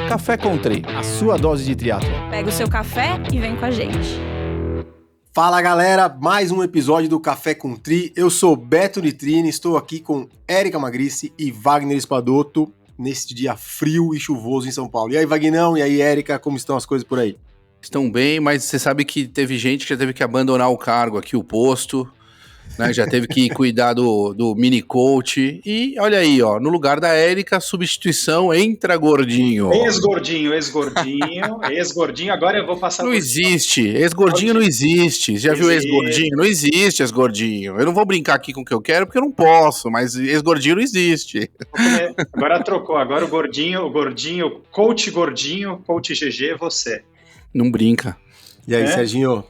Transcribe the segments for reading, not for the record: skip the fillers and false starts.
Café Country, a sua dose de triatlon. Pega o seu café e vem com a gente. Fala galera, mais um episódio do Café Country. Eu sou Beto Nitrini, estou aqui com Érica Magrice e Wagner Espadoto neste dia frio e chuvoso em São Paulo. E aí, Vagnão, e aí, Érica, como estão as coisas por aí? Estão bem, mas você sabe que teve gente que já teve que abandonar o cargo aqui, o posto, né? Já teve que cuidar do mini coach. E olha aí, ó, no lugar da Érica, substituição entra Gordinho. Ex-gordinho. Agora eu vou passar... Não existe, ex-gordinho não existe. Já viu ex-gordinho? Não existe ex-gordinho. Eu não vou brincar aqui com o que eu quero, porque eu não posso, mas ex-gordinho não existe. Agora trocou, agora o gordinho, coach GG, você. Não brinca. E aí, Serginho?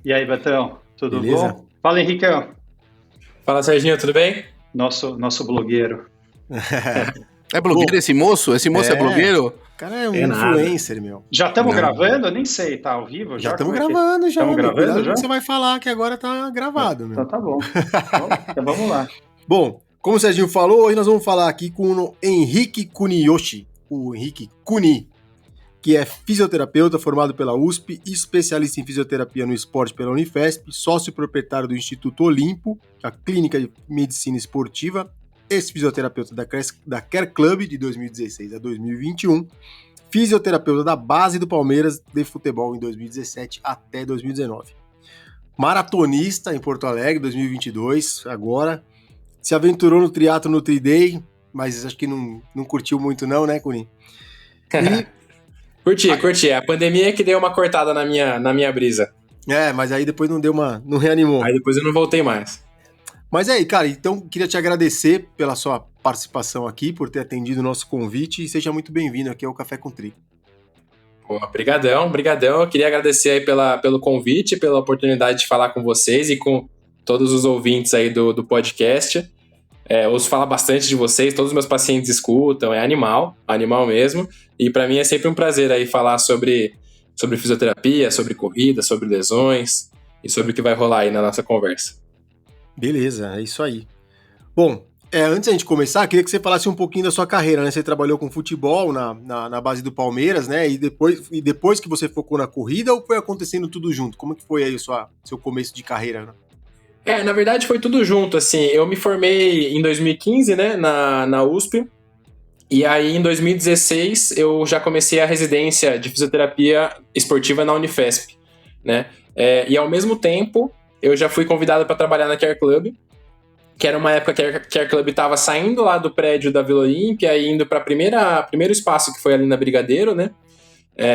E aí, Betão? Tudo beleza? Bom? Fala, Henricão. Fala, Serginho, tudo bem? Nosso blogueiro. É blogueiro esse moço? Esse moço é blogueiro? O cara é um influencer, meu. Já estamos gravando? Eu nem sei, tá ao vivo? Já estamos gravando, já. Estamos gravando, já? Você vai falar que agora tá gravado, meu. Então tá bom. Então vamos lá. Bom, como o Serginho falou, hoje nós vamos falar aqui com o Henrique Kuniyoshi, o Henrique Kuni, que é fisioterapeuta formado pela USP, especialista em fisioterapia no esporte pela Unifesp, sócio proprietário do Instituto Olimpo, a clínica de medicina esportiva, ex-fisioterapeuta da Care Club de 2016 a 2021, fisioterapeuta da base do Palmeiras de futebol em 2017 até 2019. Maratonista em Porto Alegre 2022, agora se aventurou no triatlo no Tri-Day, mas acho que não curtiu muito não, né, Cuni? Curti. A pandemia é que deu uma cortada na minha brisa. Mas aí depois não reanimou. Aí depois eu não voltei mais. Mas aí, cara, então queria te agradecer pela sua participação aqui, por ter atendido o nosso convite e seja muito bem-vindo aqui ao Café Country. Brigadão. Eu queria agradecer aí pelo convite, pela oportunidade de falar com vocês e com todos os ouvintes aí do podcast. Ouço falar bastante de vocês, todos os meus pacientes escutam, é animal mesmo. E para mim é sempre um prazer aí falar sobre fisioterapia, sobre corrida, sobre lesões e sobre o que vai rolar aí na nossa conversa. Beleza, é isso aí. Bom, antes da gente começar, queria que você falasse um pouquinho da sua carreira, né? Você trabalhou com futebol na base do Palmeiras, né? E depois que você focou na corrida, ou foi acontecendo tudo junto? Como que foi aí o seu começo de carreira, né? Na verdade foi tudo junto, assim, eu me formei em 2015, né, na USP, e aí em 2016 eu já comecei a residência de fisioterapia esportiva na Unifesp, né, e ao mesmo tempo eu já fui convidado para trabalhar na Care Club, que era uma época que a Care Club estava saindo lá do prédio da Vila Olímpia e indo para primeiro espaço que foi ali na Brigadeiro, né,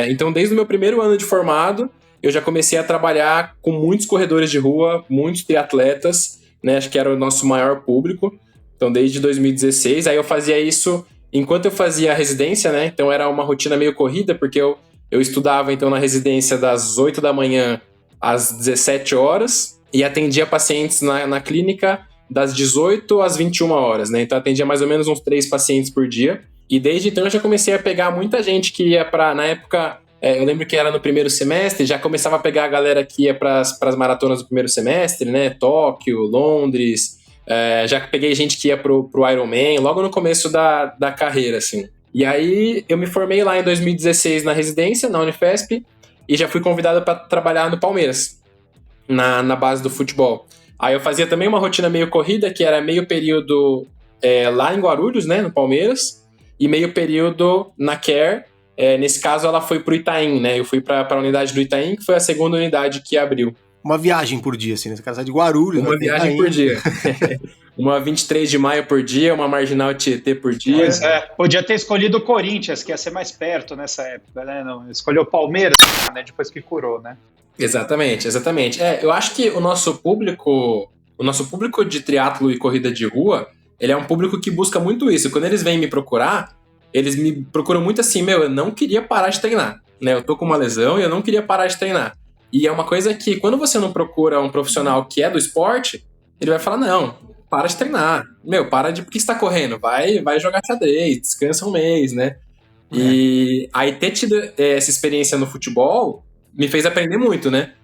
então desde o meu primeiro ano de formado, eu já comecei a trabalhar com muitos corredores de rua, muitos triatletas, né? Acho que era o nosso maior público. Então, desde 2016, aí eu fazia isso enquanto eu fazia a residência, né? Então, era uma rotina meio corrida, porque eu estudava, então, na residência das 8 da manhã às 17 horas e atendia pacientes na clínica das 18 às 21 horas, né? Então, atendia mais ou menos uns 3 pacientes por dia. E desde então, eu já comecei a pegar muita gente que ia na época... eu lembro que era no primeiro semestre, já começava a pegar a galera que ia para as maratonas do primeiro semestre, né? Tóquio, Londres, já peguei gente que ia pro Ironman, logo no começo da carreira, assim. E aí eu me formei lá em 2016 na residência, na Unifesp, e já fui convidado para trabalhar no Palmeiras, na base do futebol. Aí eu fazia também uma rotina meio corrida, que era meio período lá em Guarulhos, né? No Palmeiras, e meio período na Care. Nesse caso, ela foi pro Itaim, né? Eu fui pra unidade do Itaim, que foi a segunda unidade que abriu. Uma viagem por dia, assim, né? Você sai de Guarulhos... Uma viagem por dia. Uma 23 de maio por dia, uma marginal Tietê por dia. Pois podia ter escolhido o Corinthians, que ia ser mais perto nessa época, né? Não, escolheu o Palmeiras, né? Depois que curou, né? Exatamente. Eu acho que o nosso público de triatlo e corrida de rua, ele é um público que busca muito isso. Quando eles vêm me procurar, eles me procuram muito assim, eu não queria parar de treinar, né? Eu tô com uma lesão e eu não queria parar de treinar. E é uma coisa que, quando você não procura um profissional que é do esporte, ele vai falar, não, para de treinar. Por que você tá correndo? Vai jogar xadrez, descansa um mês, né? E aí ter tido essa experiência no futebol me fez aprender muito, né?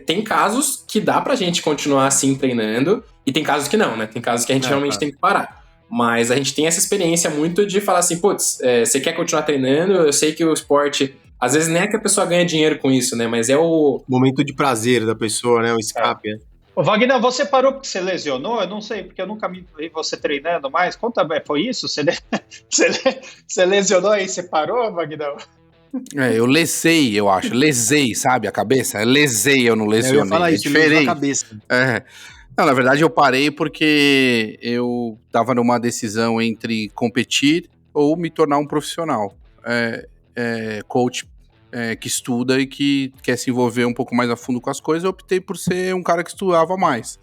Tem casos que dá pra gente continuar assim treinando e tem casos que não, né? Tem casos que a gente realmente tem que parar. Mas a gente tem essa experiência muito de falar assim, putz, você quer continuar treinando? Eu sei que o esporte, às vezes nem é que a pessoa ganha dinheiro com isso, né? Mas é o Momento de prazer da pessoa, né? O escape, né? Ô, Wagner, você parou porque você lesionou? Eu não sei, porque eu nunca vi você treinando mais. Conta, foi isso? Você lesionou aí, você parou, Wagner? Eu lesei, eu acho. Lesei, sabe, a cabeça? Lesei, eu não Eu lesionei. ia falar isso, ele usou a diferente. cabeça. Não, na verdade eu parei porque eu tava numa decisão entre competir ou me tornar um profissional. Coach que estuda e que quer se envolver um pouco mais a fundo com as coisas, eu optei por ser um cara que estudava mais.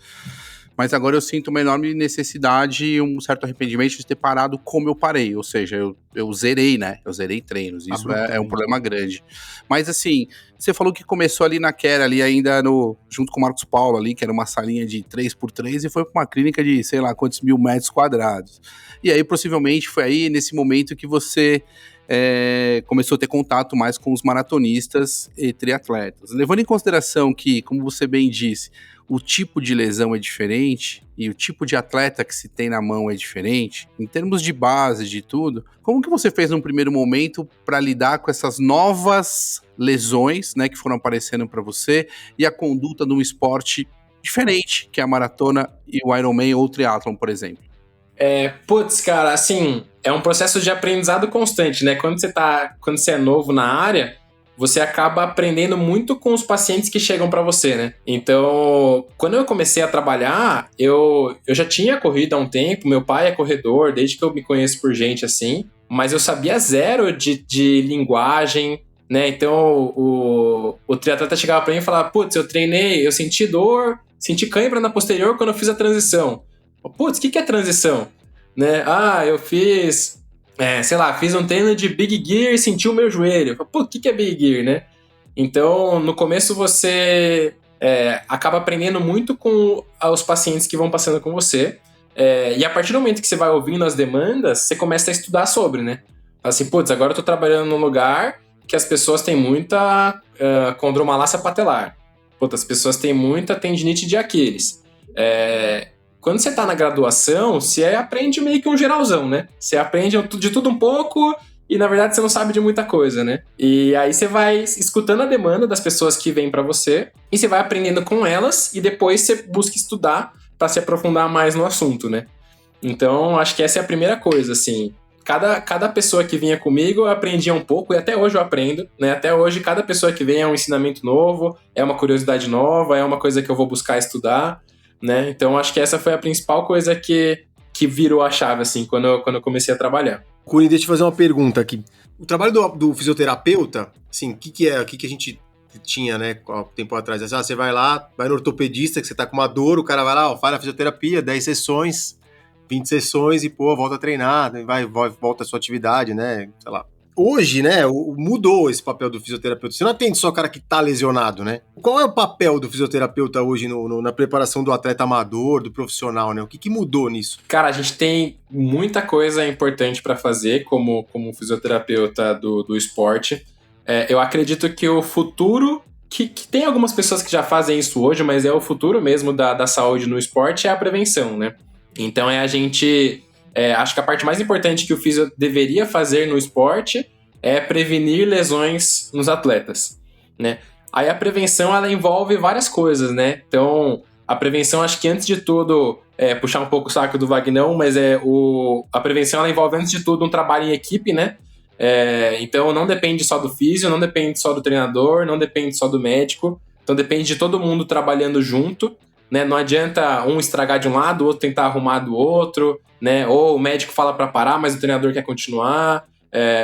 Mas agora eu sinto uma enorme necessidade e um certo arrependimento de ter parado como eu parei. Ou seja, eu zerei, né? Eu zerei treinos. Isso é um problema grande. Mas assim, você falou que começou ali na Quera, ali ainda junto com o Marcos Paulo ali, que era uma salinha de 3x3 e foi para uma clínica de sei lá quantos mil metros quadrados. E aí, possivelmente, foi aí nesse momento que você começou a ter contato mais com os maratonistas e triatletas. Levando em consideração que, como você bem disse, o tipo de lesão é diferente e o tipo de atleta que se tem na mão é diferente, em termos de base, de tudo, como que você fez num primeiro momento para lidar com essas novas lesões, né, que foram aparecendo para você e a conduta de um esporte diferente, que é a maratona e o Ironman ou o triatlon, por exemplo? Putz, cara, assim, é um processo de aprendizado constante, né? Quando você é novo na área, você acaba aprendendo muito com os pacientes que chegam pra você, né? Então, quando eu comecei a trabalhar, eu já tinha corrido há um tempo, meu pai é corredor, desde que eu me conheço por gente assim, mas eu sabia zero de linguagem, né? Então, o triatleta chegava pra mim e falava, putz, eu treinei, eu senti dor, senti cãibra na posterior quando eu fiz a transição. Putz, o que é transição? Né? Eu fiz, fiz um treino de Big Gear e senti o meu joelho. Putz, o que é Big Gear, né? Então, no começo você acaba aprendendo muito com os pacientes que vão passando com você. E a partir do momento que você vai ouvindo as demandas, você começa a estudar sobre, né? Assim, putz, agora eu tô trabalhando num lugar que as pessoas têm muita condromalácia patelar. Putz, as pessoas têm muita tendinite de Aquiles. Quando você tá na graduação, você aprende meio que um geralzão, né? Você aprende de tudo um pouco e, na verdade, você não sabe de muita coisa, né? E aí você vai escutando a demanda das pessoas que vêm pra você e você vai aprendendo com elas e depois você busca estudar pra se aprofundar mais no assunto, né? Então, acho que essa é a primeira coisa, assim. Cada pessoa que vinha comigo, eu aprendia um pouco e até hoje eu aprendo, né? Até hoje, cada pessoa que vem é um ensinamento novo, é uma curiosidade nova, é uma coisa que eu vou buscar estudar, né? Então, acho que essa foi a principal coisa que virou a chave, assim, quando eu comecei a trabalhar. Cuni, deixa eu fazer uma pergunta aqui. O trabalho do fisioterapeuta, assim, o que a gente tinha, né, há tempo atrás? Você vai lá, vai no ortopedista, que você tá com uma dor, o cara vai lá, faz a fisioterapia, 10 sessões, 20 sessões e, volta a treinar, volta a sua atividade, né, sei lá. Hoje, né, mudou esse papel do fisioterapeuta. Você não atende só o cara que tá lesionado, né? Qual é o papel do fisioterapeuta hoje na preparação do atleta amador, do profissional, né? O que mudou nisso? Cara, a gente tem muita coisa importante para fazer como fisioterapeuta do esporte. Eu acredito que o futuro, que tem algumas pessoas que já fazem isso hoje, mas é o futuro mesmo da saúde no esporte, é a prevenção, né? Então a gente... acho que a parte mais importante que o físio deveria fazer no esporte é prevenir lesões nos atletas, né? Aí a prevenção, ela envolve várias coisas, né? Então, a prevenção, acho que antes de tudo, puxar um pouco o saco do Vagnão, mas a prevenção, ela envolve antes de tudo um trabalho em equipe, né? Então, não depende só do físio, não depende só do treinador, não depende só do médico. Então, depende de todo mundo trabalhando junto, né? Não adianta um estragar de um lado, o outro tentar arrumar do outro, né? Ou o médico fala para parar, mas o treinador quer continuar,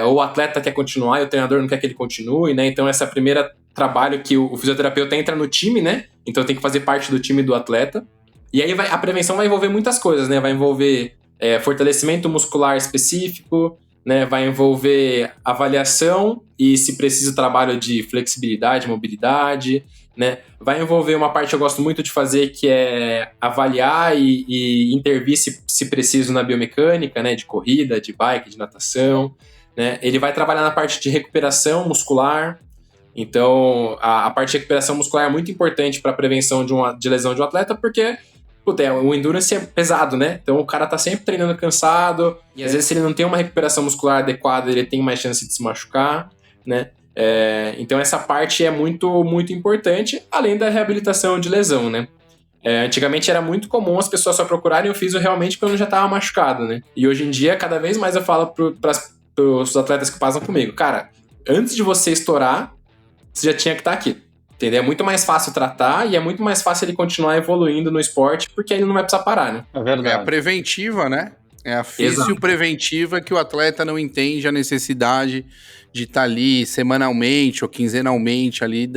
ou o atleta quer continuar e o treinador não quer que ele continue, né? Então, esse é o primeiro trabalho que o fisioterapeuta entra no time, né? Então, tem que fazer parte do time do atleta. E aí, a prevenção vai envolver muitas coisas, né? Vai envolver fortalecimento muscular específico, né? Vai envolver avaliação e, se precisa, trabalho de flexibilidade, mobilidade, né? Vai envolver uma parte que eu gosto muito de fazer, que é avaliar e intervir, se preciso, na biomecânica, né? De corrida, de bike, de natação, né? Ele vai trabalhar na parte de recuperação muscular. Então, a parte de recuperação muscular é muito importante para a prevenção de lesão de um atleta, porque puta, o endurance é pesado, né? Então o cara tá sempre treinando cansado, e às vezes se ele não tem uma recuperação muscular adequada, ele tem mais chance de se machucar, né? Então essa parte é muito, muito importante, além da reabilitação de lesão, né? Antigamente era muito comum as pessoas só procurarem o físio realmente quando já tava machucado, né? E hoje em dia, cada vez mais eu falo pros atletas que passam comigo, cara, antes de você estourar, você já tinha que estar aqui. Entendeu? É muito mais fácil tratar e é muito mais fácil ele continuar evoluindo no esporte, porque ele não vai precisar parar, né? É verdade. É a preventiva, né? É a fisio-preventiva que o atleta não entende a necessidade de estar ali semanalmente ou quinzenalmente ali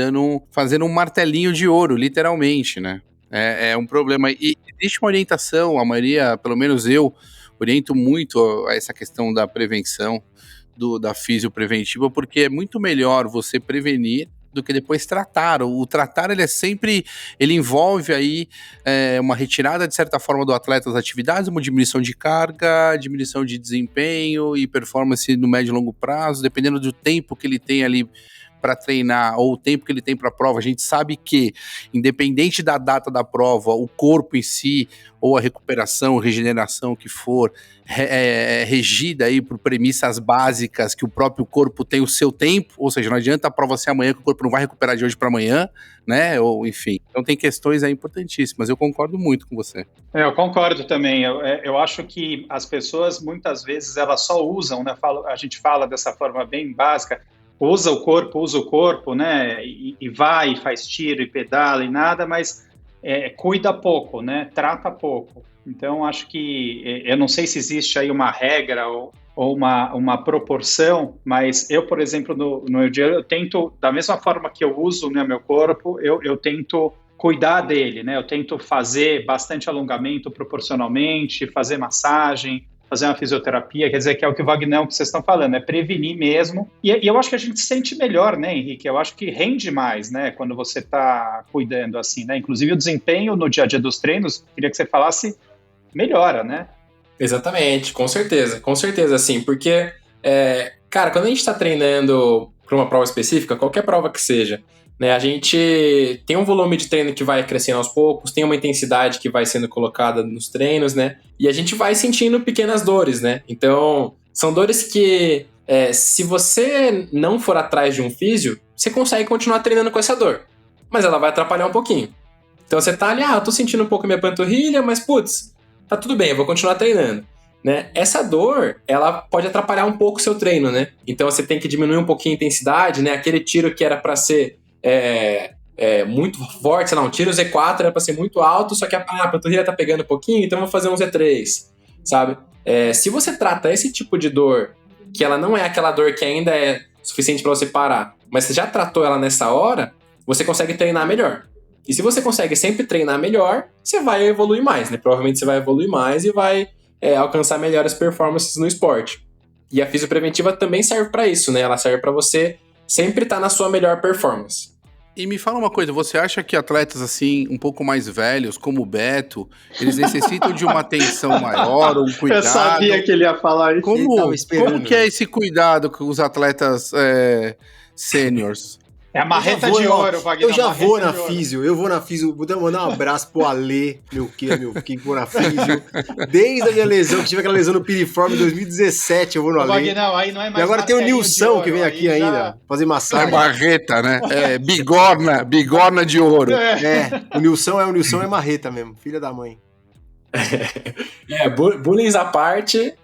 fazendo um martelinho de ouro, literalmente, né? É um problema. E existe uma orientação, a maioria, pelo menos eu, oriento muito a essa questão da prevenção, da fisio-preventiva, porque é muito melhor você prevenir do que depois tratar. O tratar, ele envolve aí uma retirada, de certa forma, do atleta das atividades, uma diminuição de carga, diminuição de desempenho e performance no médio e longo prazo, dependendo do tempo que ele tem ali para treinar ou o tempo que ele tem para a prova. A gente sabe que, independente da data da prova, o corpo em si, ou a recuperação, regeneração que for, é regida aí por premissas básicas que o próprio corpo tem o seu tempo, ou seja, não adianta a prova ser amanhã que o corpo não vai recuperar de hoje para amanhã, né, ou enfim. Então tem questões aí importantíssimas, eu concordo muito com você. Eu concordo também, eu acho que as pessoas muitas vezes elas só usam, né, a gente fala dessa forma bem básica, usa o corpo, né, e vai, e faz tiro, e pedala, e nada, mas cuida pouco, né, trata pouco. Então, acho que, eu não sei se existe aí uma regra ou uma proporção, mas eu, por exemplo, no meu dia, eu tento, da mesma forma que eu uso, né, meu corpo, eu tento cuidar dele, né, eu tento fazer bastante alongamento proporcionalmente, fazer massagem, fazer uma fisioterapia, quer dizer, que é o que o Wagner, que vocês estão falando, é prevenir mesmo. E eu acho que a gente se sente melhor, né, Henrique? Eu acho que rende mais, né, quando você está cuidando assim, né? Inclusive o desempenho no dia a dia dos treinos, queria que você falasse, melhora, né? Exatamente, com certeza, assim, porque, cara, quando a gente está treinando para uma prova específica, qualquer prova que seja, né, a gente tem um volume de treino que vai crescendo aos poucos, tem uma intensidade que vai sendo colocada nos treinos, né, e a gente vai sentindo pequenas dores, né, então são dores que, se você não for atrás de um físio, você consegue continuar treinando com essa dor, mas ela vai atrapalhar um pouquinho. Então você tá ali, eu tô sentindo um pouco minha panturrilha, mas putz, tá tudo bem, eu vou continuar treinando. Né? Essa dor, ela pode atrapalhar um pouco o seu treino, né? Então você tem que diminuir um pouquinho a intensidade, né? Aquele tiro que era para ser muito forte, sei lá, um tiro Z4 era para ser muito alto, só que a panturrilha tá pegando um pouquinho, então eu vou fazer um Z3, sabe? Se você trata esse tipo de dor, que ela não é aquela dor que ainda é suficiente para você parar, mas você já tratou ela nessa hora, você consegue treinar melhor. E se você consegue sempre treinar melhor, você vai evoluir mais, né? Provavelmente você vai evoluir mais e vai alcançar melhores performances no esporte. E a fisiopreventiva também serve para isso, né? Ela serve para você sempre estar na sua melhor performance. E me fala uma coisa, você acha que atletas assim, um pouco mais velhos, como o Beto, eles necessitam de uma atenção maior, um cuidado? Eu sabia que ele ia falar isso. Como que é esse cuidado com os atletas sêniors? É a marreta de ouro, Wagner. Eu já vou na físio, vou mandar um abraço pro Alê, meu que vou na físio. Desde a minha lesão, que tive aquela lesão no piriforme em 2017, eu vou no Alê. Wagner, aí não é mais. E agora tem o Nilson que vem aqui ainda, fazer massagem. É marreta, né? Bigorna de ouro. O Nilson é marreta mesmo, filha da mãe. Bullying à parte,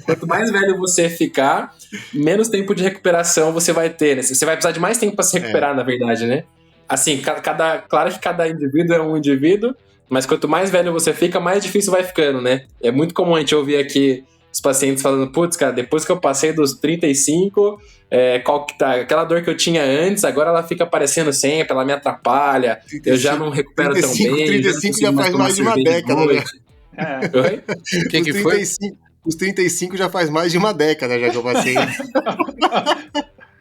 quanto mais velho você ficar, menos tempo de recuperação você vai ter, né? Você vai precisar de mais tempo para se recuperar, na verdade, né? Assim, claro que cada indivíduo é um indivíduo, mas quanto mais velho você fica, mais difícil vai ficando, né? É muito comum a gente ouvir aqui os pacientes falando, putz, cara, depois que eu passei dos 35, aquela dor que eu tinha antes, agora ela fica aparecendo sempre, ela me atrapalha, 35, eu já não recupero 35, tão bem. 35 já faz mais de uma década, né? Oi? Que foi? Os 35 já faz mais de uma década já que eu passei.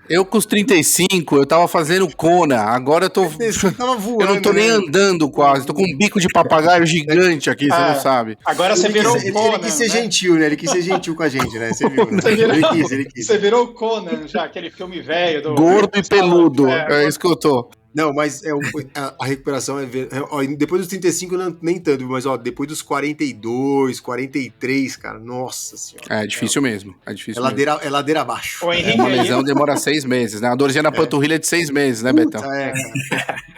Eu com os 35, eu tava fazendo Kona, agora eu tô... voando, eu não tô nem andando quase, tô com um bico de papagaio gigante aqui, você não sabe. Agora você virou o Conan, ele quis ser gentil, né? Ele quis ser gentil com a gente, né? Você viu, né? Ele quis. Você virou o Conan já, aquele filme velho. Gordo e peludo, é isso que eu tô. Não, mas a recuperação depois dos 35 nem tanto, mas depois dos 42, 43, cara, nossa senhora. É difícil mesmo. É difícil é ladeira abaixo. Uma lesão demora 6 meses, né? A dorzinha na panturrilha é de 6 meses, né, Betão?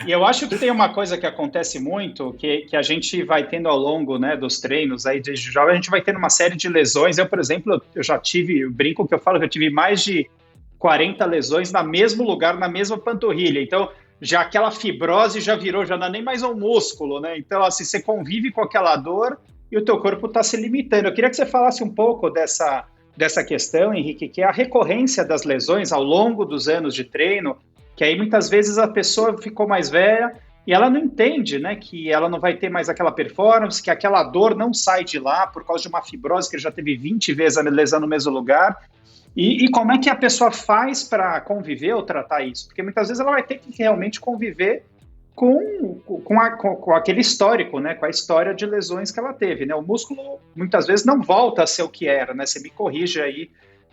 E eu acho que tem uma coisa que acontece muito, que a gente vai tendo ao longo, né, dos treinos aí de jovem, a gente vai tendo uma série de lesões. Eu, por exemplo, eu brinco que eu falo que eu tive mais de 40 lesões no mesmo lugar, na mesma panturrilha. Então, já aquela fibrose já virou, já não é nem mais um músculo, né? Então, assim, você convive com aquela dor e o teu corpo está se limitando. Eu queria que você falasse um pouco dessa questão, Henrique, que é a recorrência das lesões ao longo dos anos de treino, que aí muitas vezes a pessoa ficou mais velha e ela não entende, né, que ela não vai ter mais aquela performance, que aquela dor não sai de lá por causa de uma fibrose que ele já teve 20 vezes a lesão no mesmo lugar. E como é que a pessoa faz para conviver ou tratar isso? Porque muitas vezes ela vai ter que realmente conviver com aquele histórico, né? Com a história de lesões que ela teve, né? O músculo muitas vezes não volta a ser o que era, né? Você me corrige aí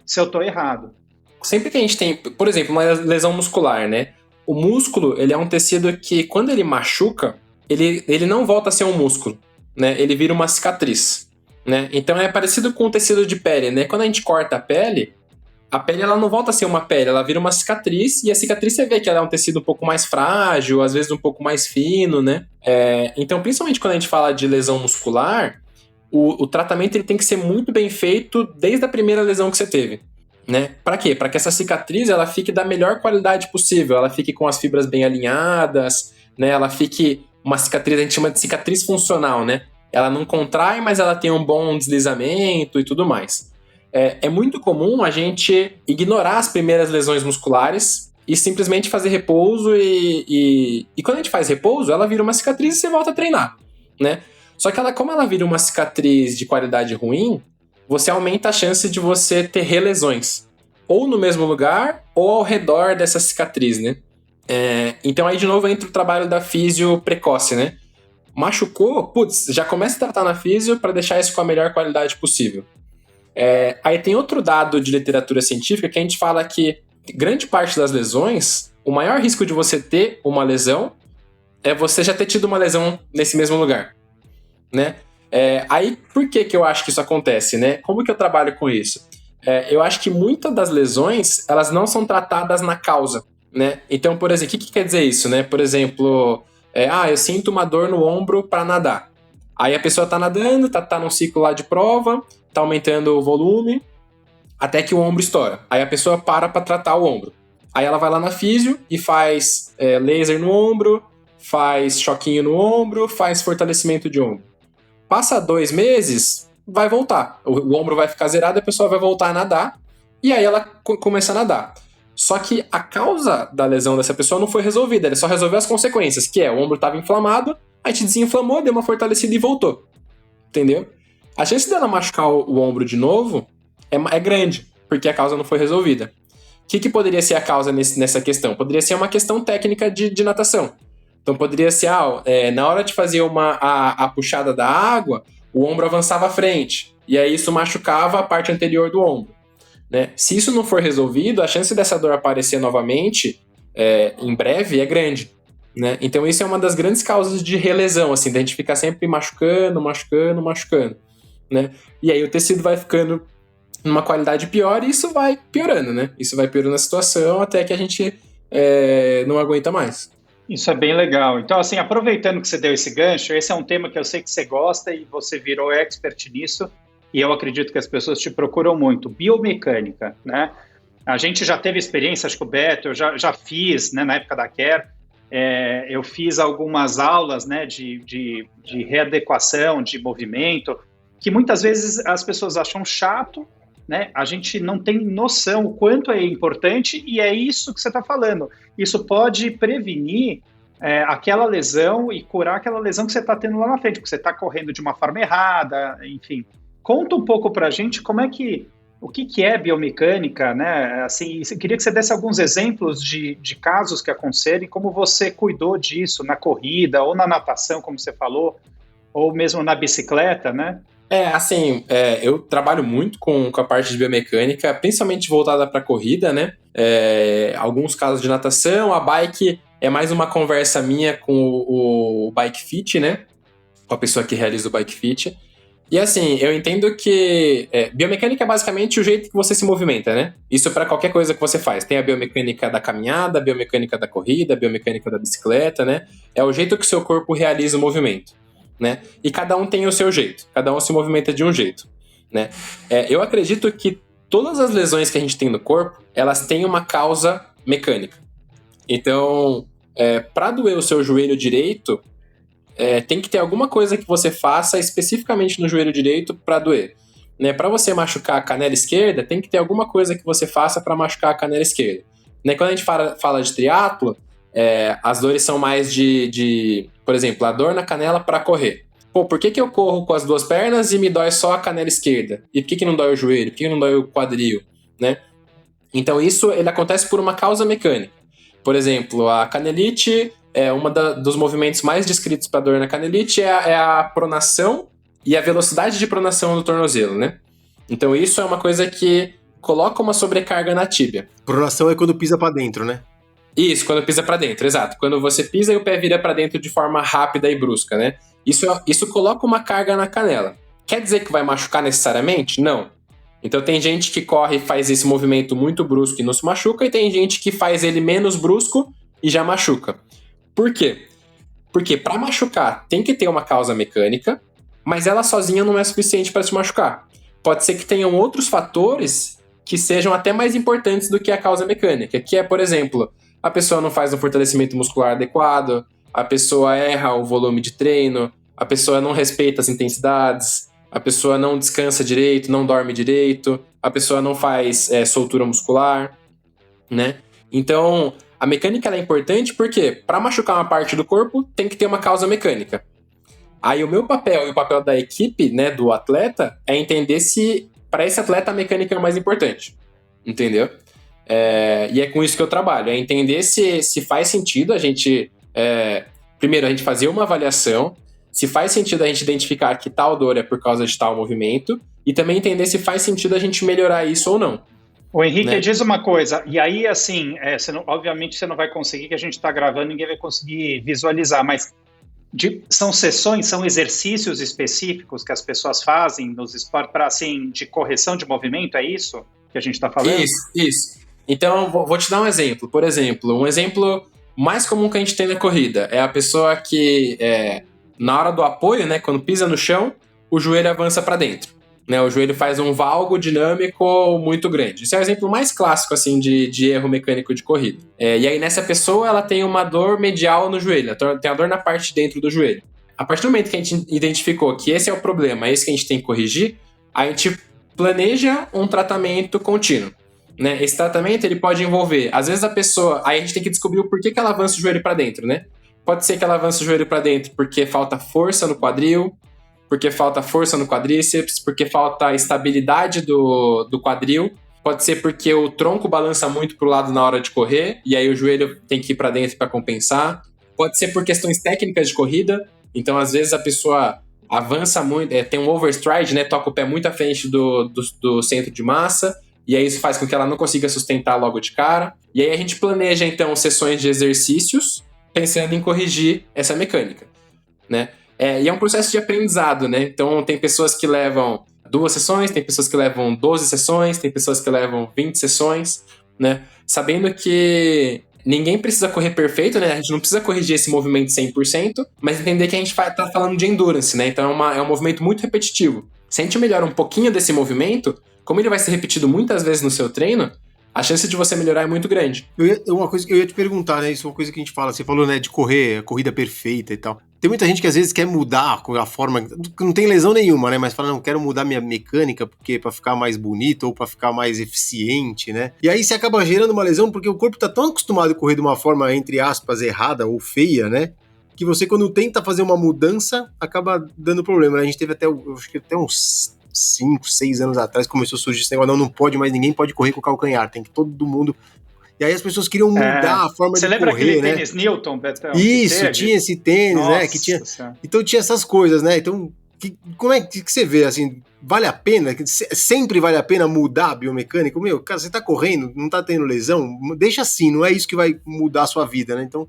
se eu estou errado. Sempre que a gente tem, por exemplo, uma lesão muscular, né? O músculo, ele é um tecido que, quando ele machuca, ele não volta a ser um músculo, né? Ele vira uma cicatriz, né? Então é parecido com o tecido de pele, né? Quando a gente corta a pele ela não volta a ser uma pele, ela vira uma cicatriz, e a cicatriz você vê que ela é um tecido um pouco mais frágil, às vezes um pouco mais fino, né? Então, principalmente quando a gente fala de lesão muscular, o tratamento ele tem que ser muito bem feito desde a primeira lesão que você teve, né? Para quê? Para que essa cicatriz ela fique da melhor qualidade possível, ela fique com as fibras bem alinhadas, né? Ela fique uma cicatriz, a gente chama de cicatriz funcional, né? Ela não contrai, mas ela tem um bom deslizamento e tudo mais. É muito comum a gente ignorar as primeiras lesões musculares e simplesmente fazer repouso e quando a gente faz repouso, ela vira uma cicatriz e você volta a treinar, né? Só que como ela vira uma cicatriz de qualidade ruim, você aumenta a chance de você ter relesões, ou no mesmo lugar, ou ao redor dessa cicatriz, né? Então aí de novo entra o trabalho da físio precoce, né? Machucou, putz, já começa a tratar na físio para deixar isso com a melhor qualidade possível. Aí tem outro dado de literatura científica que a gente fala que grande parte das lesões, o maior risco de você ter uma lesão é você já ter tido uma lesão nesse mesmo lugar, né? Aí por que eu acho que isso acontece, né? Como que eu trabalho com isso? Eu acho que muitas das lesões, elas não são tratadas na causa, né? Então, por exemplo, o que quer dizer isso, né? Por exemplo, eu sinto uma dor no ombro para nadar. Aí a pessoa tá nadando, tá num ciclo lá de prova, tá aumentando o volume, até que o ombro estoura. Aí a pessoa para tratar o ombro. Aí ela vai lá na físio e faz laser no ombro, faz choquinho no ombro, faz fortalecimento de ombro. Passa 2 meses, vai voltar. O ombro vai ficar zerado, a pessoa vai voltar a nadar, e aí ela começa a nadar. Só que a causa da lesão dessa pessoa não foi resolvida, ele só resolveu as consequências, que o ombro estava inflamado, a gente desinflamou, deu uma fortalecida e voltou. Entendeu? A chance dela machucar o ombro de novo é grande, porque a causa não foi resolvida. O que poderia ser a causa nessa questão? Poderia ser uma questão técnica de natação. Então poderia ser, na hora de fazer a puxada da água, o ombro avançava à frente, e aí isso machucava a parte anterior do ombro, né? Se isso não for resolvido, a chance dessa dor aparecer novamente em breve é grande, né? Então isso é uma das grandes causas de relesão, assim, da gente ficar sempre machucando, né? E aí o tecido vai ficando numa qualidade pior e isso vai piorando, né? Isso vai piorando a situação até que a gente não aguenta mais. Isso é bem legal. Então, assim, aproveitando que você deu esse gancho, esse é um tema que eu sei que você gosta e você virou expert nisso, e eu acredito que as pessoas te procuram muito. Biomecânica, né? A gente já teve experiência, acho que o Beto, eu já fiz, né, na época da Care, eu fiz algumas aulas, né, de readequação, de movimento, que muitas vezes as pessoas acham chato, né? A gente não tem noção o quanto é importante, e é isso que você está falando. Isso pode prevenir aquela lesão e curar aquela lesão que você está tendo lá na frente, porque você está correndo de uma forma errada, enfim. Conta um pouco para a gente o que é biomecânica, né? Assim, eu queria que você desse alguns exemplos de casos que aconteceram e como você cuidou disso na corrida ou na natação, como você falou, ou mesmo na bicicleta, né? Eu trabalho muito com a parte de biomecânica, principalmente voltada para corrida, né? alguns casos de natação. A bike é mais uma conversa minha com o Bike Fit, né? Com a pessoa que realiza o Bike Fit. E assim, eu entendo que biomecânica é basicamente o jeito que você se movimenta, né? Isso para qualquer coisa que você faz. Tem a biomecânica da caminhada, a biomecânica da corrida, a biomecânica da bicicleta, né? É o jeito que o seu corpo realiza o movimento, né? E cada um tem o seu jeito, cada um se movimenta de um jeito, né? Eu acredito que todas as lesões que a gente tem no corpo, elas têm uma causa mecânica. Então, para doer o seu joelho direito, tem que ter alguma coisa que você faça especificamente no joelho direito para doer. Né? Para você machucar a canela esquerda, tem que ter alguma coisa que você faça para machucar a canela esquerda. Né? Quando a gente fala de triatlo, as dores são mais por exemplo, a dor na canela para correr. Pô, por que eu corro com as duas pernas e me dói só a canela esquerda? E por que não dói o joelho? Por que não dói o quadril? Né? Então ele acontece por uma causa mecânica. Por exemplo, a canelite... dos movimentos mais descritos para dor na canelite é a pronação e a velocidade de pronação do tornozelo, né? Então isso é uma coisa que coloca uma sobrecarga na tíbia. Pronação é quando pisa para dentro, né? Isso, quando pisa para dentro, exato. Quando você pisa e o pé vira para dentro de forma rápida e brusca, né? Isso coloca uma carga na canela. Quer dizer que vai machucar necessariamente? Não. Então tem gente que corre e faz esse movimento muito brusco e não se machuca, e tem gente que faz ele menos brusco e já machuca. Por quê? Porque para machucar tem que ter uma causa mecânica, mas ela sozinha não é suficiente para te machucar. Pode ser que tenham outros fatores que sejam até mais importantes do que a causa mecânica, que é, por exemplo, a pessoa não faz um fortalecimento muscular adequado, a pessoa erra o volume de treino, a pessoa não respeita as intensidades, a pessoa não descansa direito, não dorme direito, a pessoa não faz soltura muscular, né? Então... a mecânica ela é importante porque, para machucar uma parte do corpo, tem que ter uma causa mecânica. Aí o meu papel e o papel da equipe, né, do atleta, é entender se, para esse atleta, a mecânica é o mais importante. Entendeu? E é com isso que eu trabalho. É entender se faz sentido a gente... primeiro, a gente fazer uma avaliação, se faz sentido a gente identificar que tal dor é por causa de tal movimento, e também entender se faz sentido a gente melhorar isso ou não. O Henrique, né? Diz uma coisa, e aí, assim, obviamente você não vai conseguir, que a gente está gravando, ninguém vai conseguir visualizar, mas são sessões, são exercícios específicos que as pessoas fazem nos esportes para, assim, de correção de movimento, é isso que a gente está falando? Isso. Então, vou te dar um exemplo. Por exemplo, um exemplo mais comum que a gente tem na corrida é a pessoa que, na hora do apoio, né, quando pisa no chão, o joelho avança para dentro. Né, o joelho faz um valgo dinâmico muito grande. Esse é o exemplo mais clássico assim, de erro mecânico de corrida. E aí nessa pessoa ela tem uma dor medial no joelho, tem a dor na parte de dentro do joelho. A partir do momento que a gente identificou que esse é o problema, esse que a gente tem que corrigir, a gente planeja um tratamento contínuo. Né? Esse tratamento ele pode envolver, às vezes a pessoa, aí a gente tem que descobrir o porquê que ela avança o joelho para dentro. Né? Pode ser que ela avance o joelho para dentro porque falta força no quadril, porque falta força no quadríceps, porque falta estabilidade do quadril. Pode ser porque o tronco balança muito para o lado na hora de correr, e aí o joelho tem que ir para dentro para compensar. Pode ser por questões técnicas de corrida, então às vezes a pessoa avança muito, tem um overstride, né, toca o pé muito à frente do centro de massa, e aí isso faz com que ela não consiga sustentar logo de cara. E aí a gente planeja então sessões de exercícios pensando em corrigir essa mecânica, né? E é um processo de aprendizado, né? Então, tem pessoas que levam 2 sessões, tem pessoas que levam 12 sessões, tem pessoas que levam 20 sessões, né? Sabendo que ninguém precisa correr perfeito, né? A gente não precisa corrigir esse movimento 100%, mas entender que a gente tá falando de endurance, né? Então, é um movimento muito repetitivo. Se a gente melhora um pouquinho desse movimento, como ele vai ser repetido muitas vezes no seu treino, a chance de você melhorar é muito grande. Uma coisa que eu ia te perguntar, né? Isso é uma coisa que a gente fala. Você falou, né, de correr, a corrida perfeita e tal. Tem muita gente que às vezes quer mudar a forma, não tem lesão nenhuma, né? Mas fala, não, quero mudar minha mecânica porque para ficar mais bonito ou para ficar mais eficiente, né? E aí você acaba gerando uma lesão porque o corpo tá tão acostumado a correr de uma forma, entre aspas, errada ou feia, né? Que você, quando tenta fazer uma mudança, acaba dando problema, né? A gente teve eu acho que até uns 5, 6 anos atrás começou a surgir esse negócio, não pode mais, ninguém pode correr com o calcanhar, tem que todo mundo... E aí as pessoas queriam mudar a forma de correr, né? Você lembra aquele tênis Newton, Betão? Isso, tinha esse tênis, né? Que tinha... Então tinha essas coisas, né? Então Como é que você vê, assim, vale a pena? Sempre vale a pena mudar a biomecânica? Meu, cara, você tá correndo, não tá tendo lesão? Deixa assim, não é isso que vai mudar a sua vida, né? Então,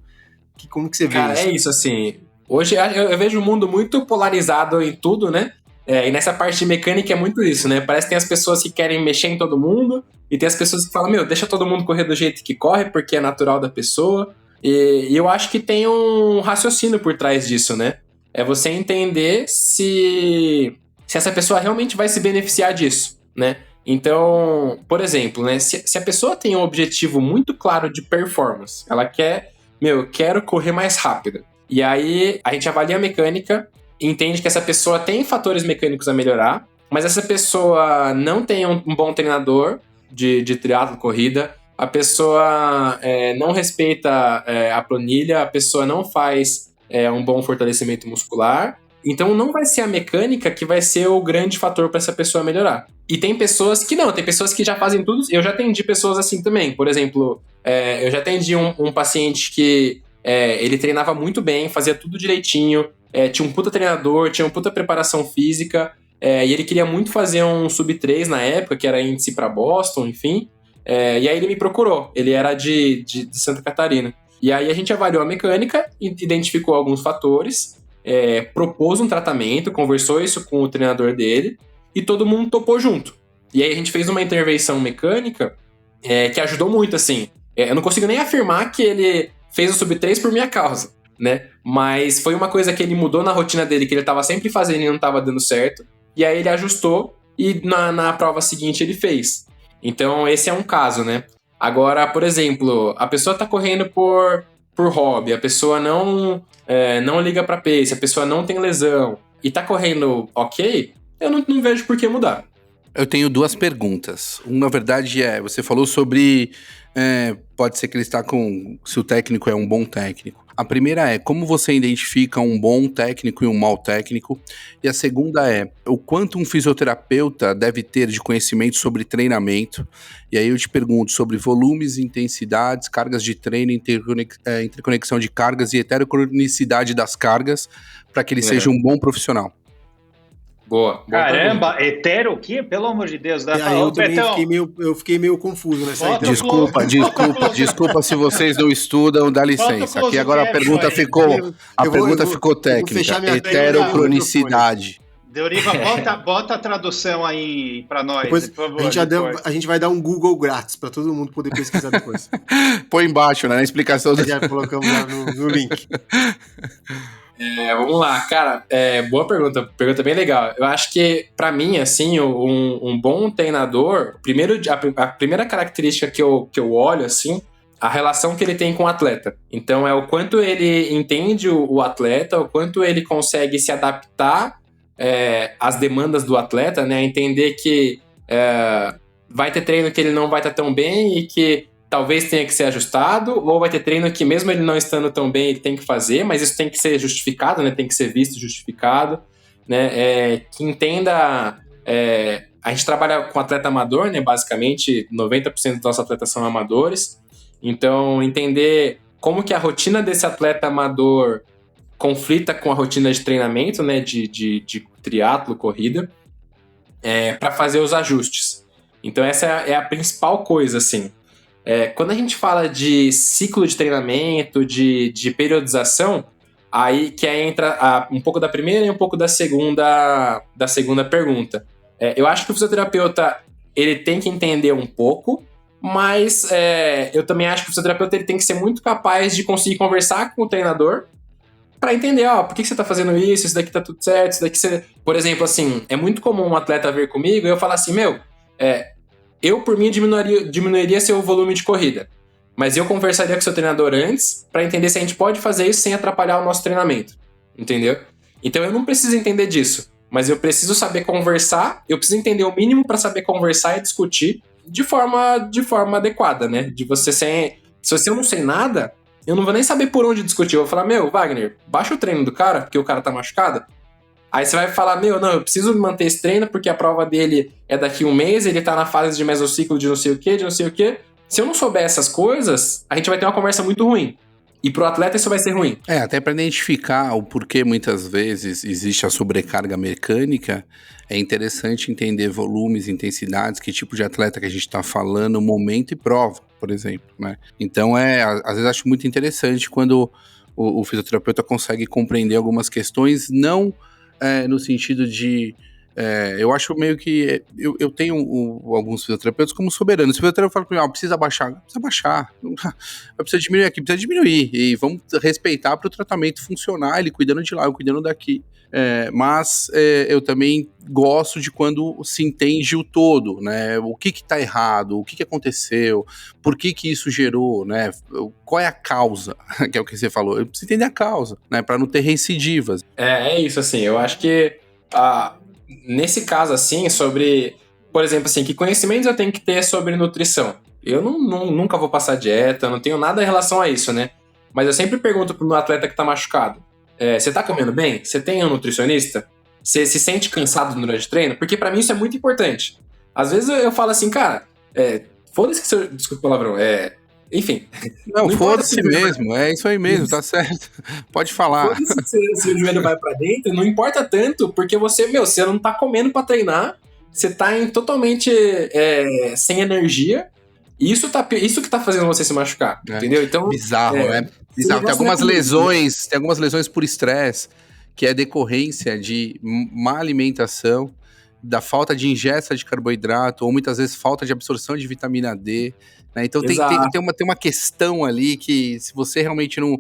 como que você vê Cara, isso? é isso, assim. Hoje eu vejo o mundo muito polarizado em tudo, né? E nessa parte de mecânica é muito isso, né? Parece que tem as pessoas que querem mexer em todo mundo e tem as pessoas que falam, meu, deixa todo mundo correr do jeito que corre, porque é natural da pessoa. E eu acho que tem um raciocínio por trás disso, né? É você entender se essa pessoa realmente vai se beneficiar disso, né? Então, por exemplo, né? Se a pessoa tem um objetivo muito claro de performance, ela quer, meu, eu quero correr mais rápido. E aí a gente avalia a mecânica, entende que essa pessoa tem fatores mecânicos a melhorar, mas essa pessoa não tem um bom treinador de triatlo, corrida, a pessoa não respeita a planilha, a pessoa não faz um bom fortalecimento muscular, então não vai ser a mecânica que vai ser o grande fator para essa pessoa melhorar. E tem pessoas que não, tem pessoas que já fazem tudo, eu já atendi pessoas assim também, por exemplo, eu já atendi um paciente que ele treinava muito bem, fazia tudo direitinho, tinha um puta treinador, tinha uma puta preparação física, e ele queria muito fazer um sub-3 na época, que era índice para Boston, enfim. E aí ele me procurou, ele era de Santa Catarina. E aí a gente avaliou a mecânica, identificou alguns fatores, propôs um tratamento, conversou isso com o treinador dele, e todo mundo topou junto. E aí a gente fez uma intervenção mecânica que ajudou muito, assim. Eu não consigo nem afirmar que ele fez o sub-3 por minha causa, né? Mas foi uma coisa que ele mudou na rotina dele, que ele estava sempre fazendo e não estava dando certo. E aí ele ajustou e na prova seguinte ele fez. Então esse é um caso, né? Agora, por exemplo, a pessoa tá correndo por hobby, a pessoa não liga pra pace, a pessoa não tem lesão e tá correndo ok, eu não vejo por que mudar. Eu tenho duas perguntas. Uma, na verdade, você falou sobre pode ser que ele está se o técnico é um bom técnico. A primeira é, como você identifica um bom técnico e um mau técnico? E a segunda é, o quanto um fisioterapeuta deve ter de conhecimento sobre treinamento? E aí eu te pergunto sobre volumes, intensidades, cargas de treino, interconexão de cargas e heterocronicidade das cargas, para que ele seja um bom profissional. Boa. Caramba, hetero o quê? Pelo amor de Deus. Eu também fiquei meio confuso nessa ideia. Desculpa se vocês não estudam, dá licença. Aqui agora a pergunta ficou técnica. Heterocronicidade. Deuriva, bota a tradução aí pra nós, depois, por favor. A gente vai dar um Google grátis pra todo mundo poder pesquisar depois. Põe embaixo, né? Na explicação. Já colocamos lá no link. Vamos lá, cara, boa pergunta bem legal. Eu acho que, pra mim, assim, um bom treinador, a primeira característica que eu olho, assim, a relação que ele tem com o atleta. Então, é o quanto ele entende o atleta, o quanto ele consegue se adaptar às demandas do atleta, né? Entender que vai ter treino que ele não vai estar tão bem e que talvez tenha que ser ajustado, ou vai ter treino que mesmo ele não estando tão bem, ele tem que fazer, mas isso tem que ser justificado, né? Tem que ser visto justificado, né? Que entenda... a gente trabalha com atleta amador, né? Basicamente, 90% dos nossos atletas são amadores. Então, entender como que a rotina desse atleta amador conflita com a rotina de treinamento, né? De triatlo, corrida, para fazer os ajustes. Então, essa é a principal coisa, assim. Quando a gente fala de ciclo de treinamento, de periodização, aí que entra um pouco da primeira e um pouco da segunda pergunta. Eu acho que o fisioterapeuta ele tem que entender um pouco, mas eu também acho que o fisioterapeuta ele tem que ser muito capaz de conseguir conversar com o treinador para entender, por que você tá fazendo isso daqui tá tudo certo, isso daqui você... Por exemplo, assim, é muito comum um atleta vir comigo e eu falar assim, eu, por mim, diminuiria seu volume de corrida. Mas eu conversaria com o seu treinador antes para entender se a gente pode fazer isso sem atrapalhar o nosso treinamento. Entendeu? Então eu não preciso entender disso. Mas eu preciso saber conversar, eu preciso entender o mínimo para saber conversar e discutir de forma adequada, né? Se eu não sei nada, eu não vou nem saber por onde discutir. Eu vou falar, Wagner, baixa o treino do cara, porque o cara tá machucado. Aí você vai falar, não, eu preciso manter esse treino porque a prova dele é daqui a um mês, ele tá na fase de mesociclo de não sei o quê. Se eu não souber essas coisas, a gente vai ter uma conversa muito ruim. E pro atleta isso vai ser ruim. Até para identificar o porquê muitas vezes existe a sobrecarga mecânica, é interessante entender volumes, intensidades, que tipo de atleta que a gente está falando, momento e prova, por exemplo, né? Então, às vezes acho muito interessante quando o fisioterapeuta consegue compreender algumas questões, não no sentido de... eu acho meio que... Eu tenho alguns fisioterapeutas como soberanos. O fisioterapeuta fala pra mim, precisa baixar. Precisa baixar. Precisa diminuir aqui, precisa diminuir. E vamos respeitar para o tratamento funcionar, ele cuidando de lá, eu cuidando daqui. Mas eu também gosto de quando se entende o todo, né? O que tá errado, o que aconteceu, por que isso gerou, né? Qual é a causa, que é o que você falou. Eu preciso entender a causa, né? Para não ter recidivas. É isso, assim, eu acho que nesse caso, assim, sobre, por exemplo, assim, que conhecimentos eu tenho que ter sobre nutrição? Eu nunca vou passar dieta, não tenho nada em relação a isso, né? Mas eu sempre pergunto pro meu atleta que tá machucado, você tá comendo bem? Você tem um nutricionista? Você se sente cansado durante o treino? Porque pra mim isso é muito importante. Às vezes eu falo assim, cara, foda-se que você... Desculpa o palavrão, enfim. Não foda-se mesmo, é isso aí mesmo, tá certo. Pode falar. Foda-se se o joelho vai pra dentro, não importa tanto, porque você não tá comendo pra treinar, você tá totalmente sem energia, e isso que tá fazendo você se machucar, entendeu? Então, bizarro, né? Bizarro. Tem algumas lesões por estresse, que é decorrência de má alimentação, da falta de ingesta de carboidrato, ou muitas vezes falta de absorção de vitamina D, né? Então tem uma questão ali que, se você realmente não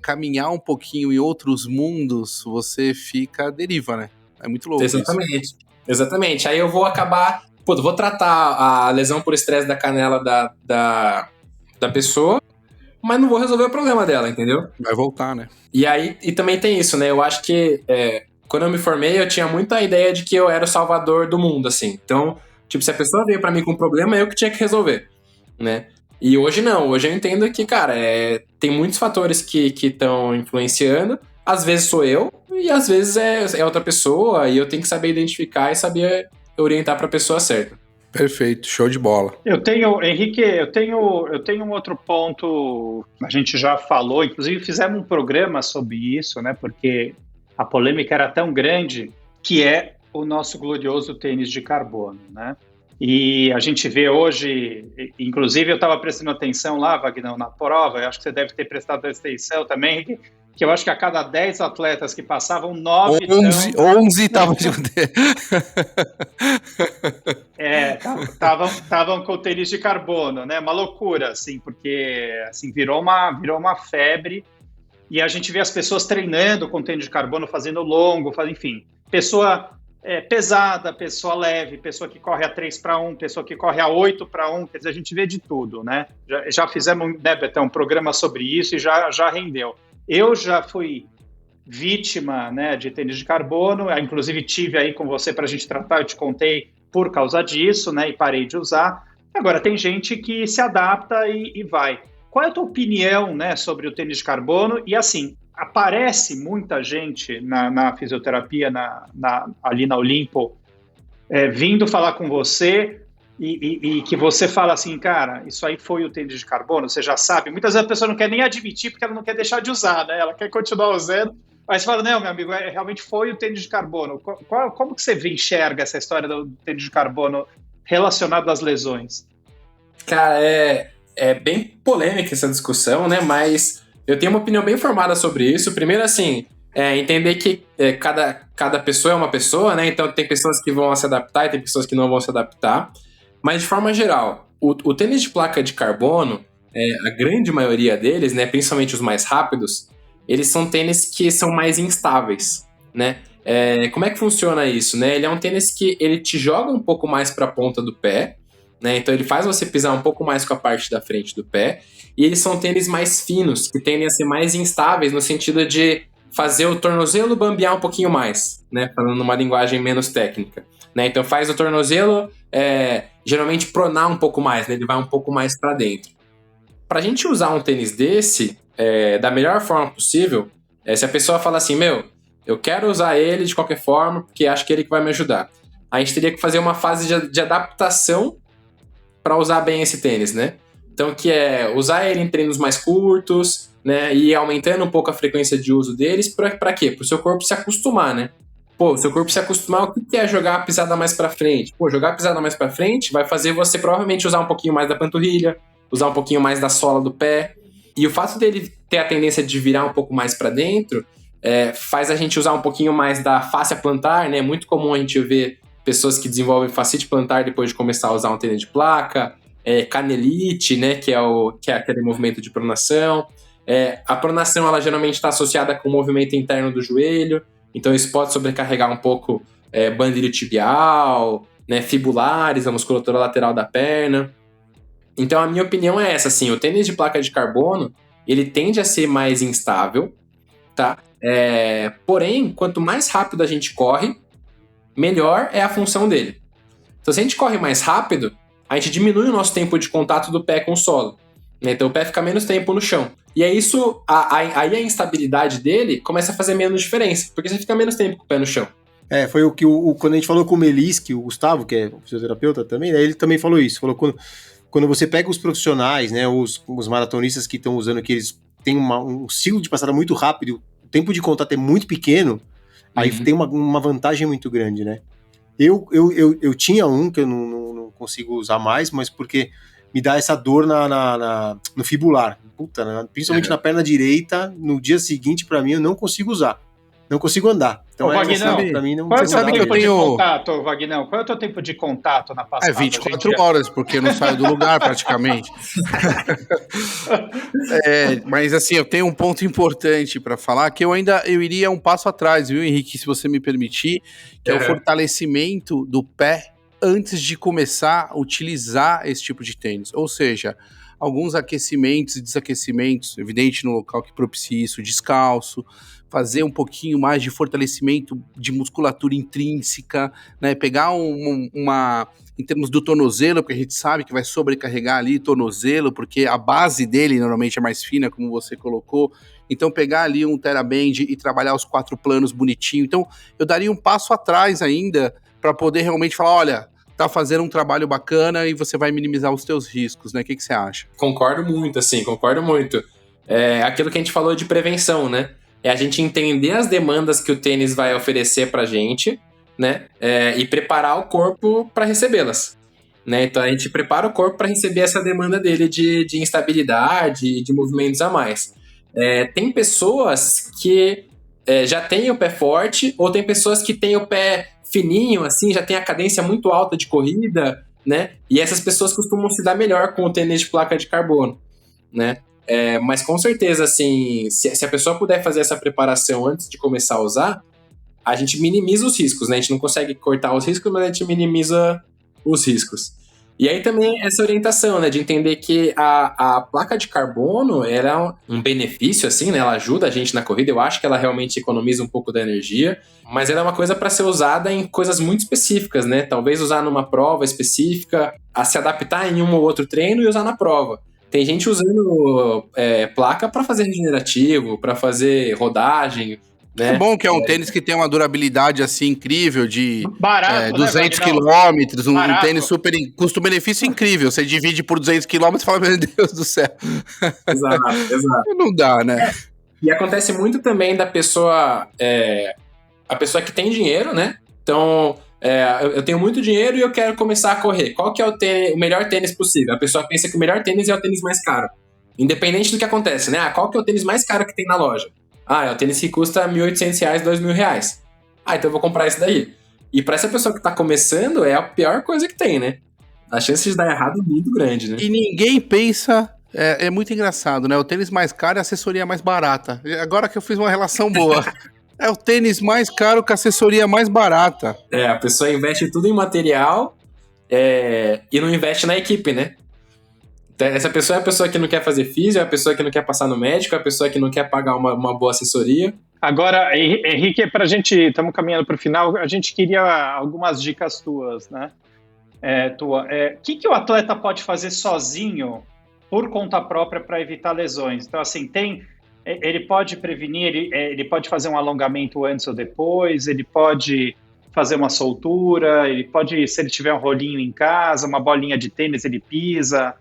caminhar um pouquinho em outros mundos, você fica à deriva, né? É muito louco. Exatamente. Aí eu vou acabar... vou tratar a lesão por estresse da canela da pessoa, mas não vou resolver o problema dela, entendeu? Vai voltar, né? E também tem isso, né? Eu acho que quando eu me formei, eu tinha muita ideia de que eu era o salvador do mundo, assim. Então, tipo, se a pessoa veio pra mim com um problema, eu que tinha que resolver, né? E hoje não. Hoje eu entendo que, cara, tem muitos fatores que estão influenciando. Às vezes sou eu, e às vezes é outra pessoa, e eu tenho que saber identificar e saber orientar pra pessoa certa. Perfeito, show de bola. Henrique, eu tenho um outro ponto, a gente já falou, inclusive fizemos um programa sobre isso, né, porque a polêmica era tão grande, que é o nosso glorioso tênis de carbono, né? E a gente vê hoje, inclusive eu estava prestando atenção lá, Vagnão, na prova, eu acho que você deve ter prestado atenção também, que eu acho que a cada 10 atletas que passavam, 9... 11 estavam de... estavam com o tênis de carbono, né? Uma loucura, assim, porque assim, virou uma febre, e a gente vê as pessoas treinando com tênis de carbono, fazendo longo, enfim, pessoa pesada, pessoa leve, pessoa que corre a 3:1, pessoa que corre a 8:1, quer dizer, a gente vê de tudo, né? Já fizemos, né, Betão, um programa sobre isso e já rendeu. Eu já fui vítima, né, de tênis de carbono, inclusive tive aí com você para a gente tratar, eu te contei por causa disso, né, e parei de usar. Agora, tem gente que se adapta e vai. Qual é a tua opinião, né, sobre o tênis de carbono? E assim, aparece muita gente na fisioterapia, ali na Olimpo, vindo falar com você e que você fala assim, cara, isso aí foi o tênis de carbono, você já sabe. Muitas vezes a pessoa não quer nem admitir porque ela não quer deixar de usar, né? Ela quer continuar usando. Mas você fala, não, meu amigo, realmente foi o tênis de carbono. Como que você enxerga essa história do tênis de carbono relacionado às lesões? Cara, é bem polêmica essa discussão, né? Mas eu tenho uma opinião bem formada sobre isso. Primeiro, assim, entender que cada pessoa é uma pessoa, né? Então tem pessoas que vão se adaptar e tem pessoas que não vão se adaptar. Mas, de forma geral, o tênis de placa de carbono, a grande maioria deles, né, principalmente os mais rápidos, eles são tênis que são mais instáveis, né? Como é que funciona isso, né? Ele é um tênis que ele te joga um pouco mais para a ponta do pé, né? Então ele faz você pisar um pouco mais com a parte da frente do pé, e eles são tênis mais finos, que tendem a ser mais instáveis no sentido de fazer o tornozelo bambear um pouquinho mais, né? Falando numa linguagem menos técnica, né? Então faz o tornozelo geralmente pronar um pouco mais, né? Ele vai um pouco mais para dentro. Para a gente usar um tênis desse da melhor forma possível, se a pessoa fala assim, eu quero usar ele de qualquer forma porque acho que ele que vai me ajudar, a gente teria que fazer uma fase de adaptação para usar bem esse tênis, né? Então, que é usar ele em treinos mais curtos, né? E ir aumentando um pouco a frequência de uso deles. Para quê? Para o seu corpo se acostumar, né? Pô, o seu corpo se acostumar, o que é jogar a pisada mais para frente? Pô, jogar a pisada mais para frente vai fazer você provavelmente usar um pouquinho mais da panturrilha, usar um pouquinho mais da sola do pé. E o fato dele ter a tendência de virar um pouco mais para dentro faz a gente usar um pouquinho mais da fáscia plantar, né? É muito comum a gente ver pessoas que desenvolvem fascite plantar depois de começar a usar um tênis de placa, canelite, né? Que é aquele movimento de pronação. A pronação, ela geralmente está associada com o movimento interno do joelho, então isso pode sobrecarregar um pouco bandilho tibial, né? Fibulares, a musculatura lateral da perna. Então a minha opinião é essa, assim, o tênis de placa de carbono, ele tende a ser mais instável, tá? Porém, quanto mais rápido a gente corre, melhor é a função dele. Então se a gente corre mais rápido, a gente diminui o nosso tempo de contato do pé com o solo, né? Então o pé fica menos tempo no chão. E é isso, aí a instabilidade dele começa a fazer menos diferença, porque você fica menos tempo com o pé no chão. Foi o que quando a gente falou com o Melisque, o Gustavo, que é fisioterapeuta também, né, ele também falou isso, falou quando você pega os profissionais, né, os maratonistas que estão usando, que eles têm um ciclo de passada muito rápido, o tempo de contato é muito pequeno, aí tem uma vantagem muito grande, né? Eu tinha um que eu não consigo usar mais, mas porque me dá essa dor no fibular. Puta, né? Principalmente na perna direita, no dia seguinte, pra mim, eu não consigo usar. Não consigo andar. Então, pra mim, não. Qual é o Você sabe que eu tenho contato, Vagnão? Qual é o teu tempo de contato na passada? 24 horas, porque eu não saio do lugar praticamente. Mas assim, eu tenho um ponto importante para falar, que eu iria um passo atrás, viu, Henrique, se você me permitir, que é o fortalecimento do pé antes de começar a utilizar esse tipo de tênis. Ou seja, alguns aquecimentos e desaquecimentos, evidente no local que propicie isso, descalço, fazer um pouquinho mais de fortalecimento de musculatura intrínseca, né? Pegar em termos do tornozelo, porque a gente sabe que vai sobrecarregar ali o tornozelo, porque a base dele normalmente é mais fina, como você colocou. Então pegar ali um TheraBand e trabalhar os 4 planos bonitinho. Então eu daria um passo atrás ainda para poder realmente falar, olha, tá fazendo um trabalho bacana e você vai minimizar os teus riscos, né? O que você acha? Concordo muito. Aquilo que a gente falou de prevenção, né? É a gente entender as demandas que o tênis vai oferecer pra gente, né? E preparar o corpo para recebê-las, né? Então a gente prepara o corpo para receber essa demanda dele de instabilidade, de movimentos a mais. Tem pessoas que já têm o pé forte, ou tem pessoas que têm o pé fininho, assim, já tem a cadência muito alta de corrida, né? E essas pessoas costumam se dar melhor com o tênis de placa de carbono, né? Mas com certeza, assim, se a pessoa puder fazer essa preparação antes de começar a usar, a gente minimiza os riscos, né? A gente não consegue cortar os riscos, mas a gente minimiza os riscos. E aí também essa orientação, né? De entender que a placa de carbono era um benefício, assim, né? Ela ajuda a gente na corrida. Eu acho que ela realmente economiza um pouco da energia, mas ela é uma coisa para ser usada em coisas muito específicas, né? Talvez usar numa prova específica, a se adaptar em um ou outro treino e usar na prova. Tem gente usando placa para fazer regenerativo, para fazer rodagem, né? É bom que é um tênis que tem uma durabilidade assim incrível de barato, 200 né, quilômetros, um barato. Tênis super custo-benefício incrível. Você divide por 200 quilômetros e fala, meu Deus do céu. Exato. Não dá, né? E acontece muito também da pessoa, a pessoa que tem dinheiro, né? Então, eu tenho muito dinheiro e eu quero começar a correr. Qual que é o melhor tênis possível? A pessoa pensa que o melhor tênis é o tênis mais caro. Independente do que acontece, né? Qual que é o tênis mais caro que tem na loja? É o tênis que custa R$1.800, R$2.000. Então eu vou comprar esse daí. E pra essa pessoa que tá começando, é a pior coisa que tem, né? A chance de dar errado é muito grande, né? E ninguém pensa... É muito engraçado, né? O tênis mais caro é a assessoria mais barata. Agora que eu fiz uma relação boa. É o tênis mais caro com a assessoria mais barata. A pessoa investe tudo em material e não investe na equipe, né? Essa pessoa é a pessoa que não quer fazer físio, é a pessoa que não quer passar no médico, é a pessoa que não quer pagar uma boa assessoria. Agora, Henrique, pra gente, estamos caminhando para o final, a gente queria algumas dicas tuas, né? O que o atleta pode fazer sozinho, por conta própria, para evitar lesões? Então, assim, ele pode prevenir, ele pode fazer um alongamento antes ou depois, ele pode fazer uma soltura, ele pode, se ele tiver um rolinho em casa, uma bolinha de tênis, ele pisa...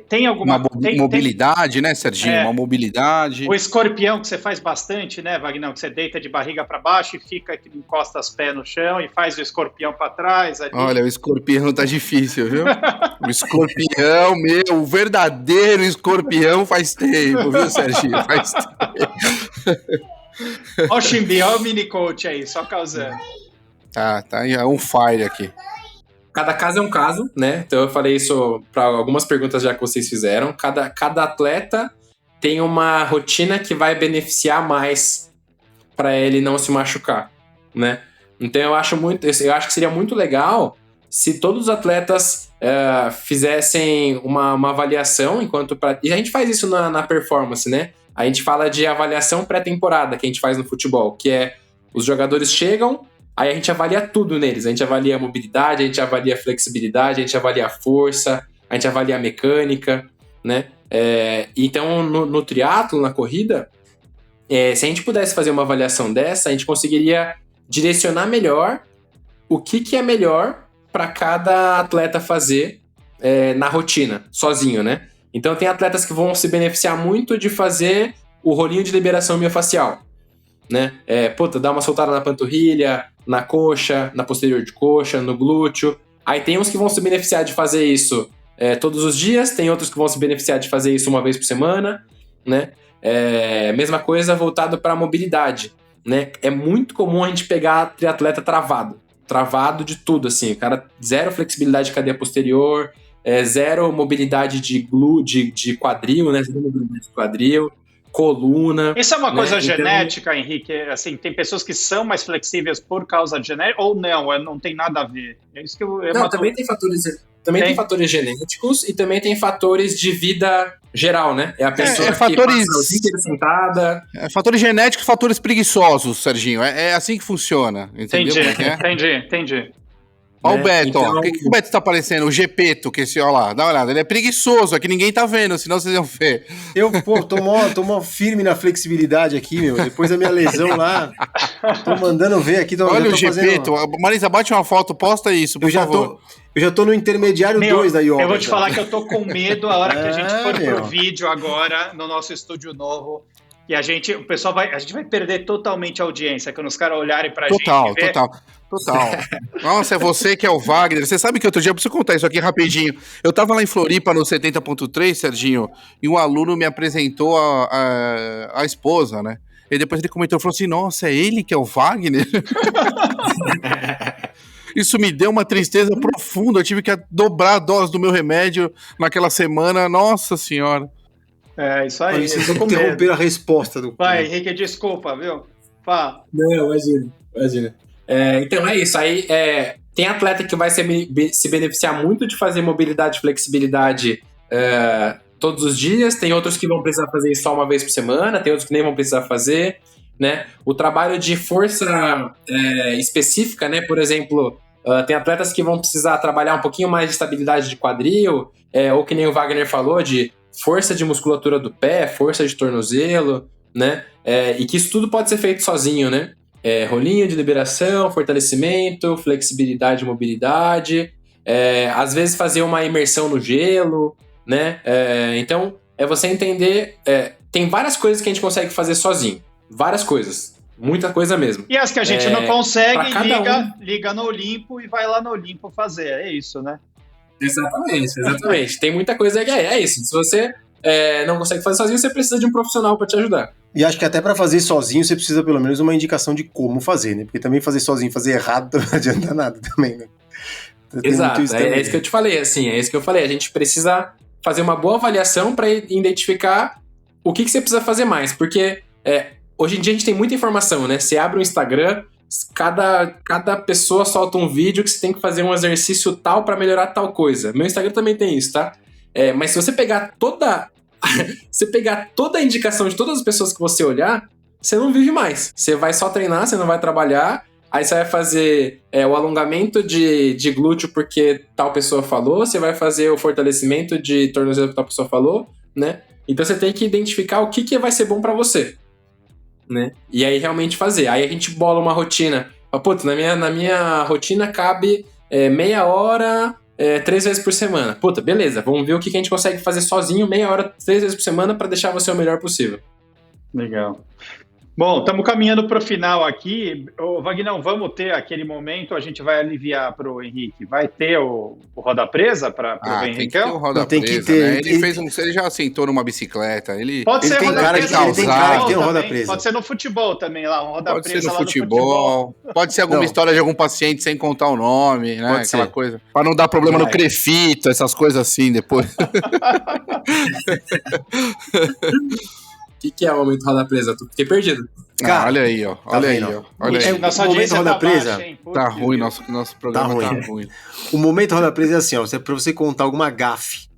Tem alguma... mobilidade, né, Serginho? Uma mobilidade. O escorpião que você faz bastante, né, Wagner? Que você deita de barriga para baixo e fica, que encosta os pés no chão e faz o escorpião para trás. Ali. Olha, o escorpião tá difícil, viu? O escorpião, o verdadeiro escorpião faz tempo, viu, Serginho? Faz tempo. Olha o Chimbi, olha o mini coach aí, só causando. Tá um fire aqui. Cada caso é um caso, né? Então eu falei isso para algumas perguntas já que vocês fizeram. Cada atleta tem uma rotina que vai beneficiar mais para ele não se machucar, né? Então eu acho que seria muito legal se todos os atletas fizessem uma avaliação e a gente faz isso na performance, né? A gente fala de avaliação pré-temporada que a gente faz no futebol, que é os jogadores chegam. Aí a gente avalia tudo neles, a gente avalia a mobilidade, a gente avalia a flexibilidade, a gente avalia a força, a gente avalia a mecânica, né? Então, no triatlo, na corrida, se a gente pudesse fazer uma avaliação dessa, a gente conseguiria direcionar melhor o que é melhor para cada atleta fazer na rotina, sozinho, né? Então, tem atletas que vão se beneficiar muito de fazer o rolinho de liberação miofascial, né? Dar uma soltada na panturrilha, na coxa, na posterior de coxa, no glúteo. Aí tem uns que vão se beneficiar de fazer isso todos os dias, tem outros que vão se beneficiar de fazer isso uma vez por semana, né? Mesma coisa voltado para a mobilidade, né? É muito comum a gente pegar triatleta travado de tudo, assim. O cara, zero flexibilidade de cadeia posterior, zero mobilidade de quadril, né? Zero mobilidade de quadril, coluna. Isso é uma coisa né? genética, então, Henrique? Assim, tem pessoas que são mais flexíveis por causa de genética ou não tem nada a ver? É isso que também tem fatores. Tem fatores genéticos e também tem fatores de vida geral, né? É a pessoa que fatores, passa o dia inteiro sentada. Fatores genéticos e fatores preguiçosos, Serginho. É assim que funciona, entendeu? Entendi. Olha o Beto, ó. O que o Beto tá parecendo? O Gepeto, que esse, ó lá, dá uma olhada. Ele é preguiçoso, aqui ninguém tá vendo, senão vocês iam ver. Tô mó firme na flexibilidade aqui, meu. Depois da minha lesão lá, tô mandando ver aqui. Olha o Gepeto. Marisa, bate uma foto, posta isso, por favor. Eu já tô no intermediário 2 da yoga. Eu vou te falar que eu tô com medo a hora que a gente for pro vídeo agora, no nosso estúdio novo. E a gente vai perder totalmente a audiência, quando os caras olharem pra gente. Total. Nossa, é você que é o Wagner. Você sabe que outro dia, eu preciso contar isso aqui rapidinho. Eu tava lá em Floripa no 70.3, Serginho, e um aluno me apresentou a esposa, né? E depois ele comentou, falou assim, nossa, é ele que é o Wagner? Isso me deu uma tristeza profunda. Eu tive que dobrar a dose do meu remédio naquela semana. Nossa Senhora. Isso aí. Vocês interromperam a resposta do... Vai, Henrique, desculpa, viu? Fala. Não, imagina. Então é isso. Aí tem atleta que vai se beneficiar muito de fazer mobilidade e flexibilidade todos os dias. Tem outros que vão precisar fazer isso só uma vez por semana. Tem outros que nem vão precisar fazer, né? O trabalho de força específica, né? Por exemplo, tem atletas que vão precisar trabalhar um pouquinho mais de estabilidade de quadril, ou que nem o Wagner falou, de força de musculatura do pé, força de tornozelo, né? E que isso tudo pode ser feito sozinho, né? Rolinho de liberação, fortalecimento, flexibilidade e mobilidade, às vezes fazer uma imersão no gelo, né? Então, você entender... tem várias coisas que a gente consegue fazer sozinho. Várias coisas. Muita coisa mesmo. E as que a gente não consegue, liga no Olimpo e vai lá no Olimpo fazer. É isso, né? Exatamente. Tem muita coisa que é isso. Se você não consegue fazer sozinho, você precisa de um profissional para te ajudar. E acho que até para fazer sozinho, você precisa pelo menos uma indicação de como fazer, né? Porque também fazer sozinho, fazer errado, não adianta nada também, né? Exato, é isso que eu te falei, assim, é isso que eu falei. A gente precisa fazer uma boa avaliação para identificar o que você precisa fazer mais. Porque hoje em dia a gente tem muita informação, né? Você abre o Instagram, cada pessoa solta um vídeo que você tem que fazer um exercício tal para melhorar tal coisa. Meu Instagram também tem isso, tá? Mas se você pegar toda a indicação de todas as pessoas que você olhar, você não vive mais. Você vai só treinar, você não vai trabalhar, aí você vai fazer o alongamento de glúteo porque tal pessoa falou, você vai fazer o fortalecimento de tornozelo que tal pessoa falou, né? Então você tem que identificar o que vai ser bom pra você, né? E aí realmente fazer. Aí a gente bola uma rotina. Putz, na minha rotina cabe meia hora 3 vezes por semana. Puta, beleza, vamos ver o que a gente consegue fazer sozinho, meia hora, 3 vezes por semana, pra deixar você o melhor possível. Legal. Bom, estamos caminhando para o final aqui. Ô, Vagnão, vamos ter aquele momento, a gente vai aliviar para o Henrique. Vai ter o Roda Presa para o Henrique? Tem que ter o Roda tem Presa, que ter, né? Ele já sentou numa bicicleta. Pode ser tem Roda cara Presa que- no tem cara que futebol tem um Roda também. Presa. Pode ser no futebol também, lá, um Roda Pode Presa ser no lá futebol, pode ser alguma Não. história de algum paciente sem contar o nome, né? Pode Aquela ser. coisa. Pra não dar problema no crefito, essas coisas assim depois. O que é o momento roda presa? Eu fiquei perdido. Cara, olha aí, ó. Olha aí, vendo? ó. Olha aí. Nossa O momento audiência Roda tá Presa baixa, hein? Putz, Tá ruim, viu? nosso programa Tá ruim. tá ruim. O momento Roda Presa é assim, ó, pra você contar alguma gafe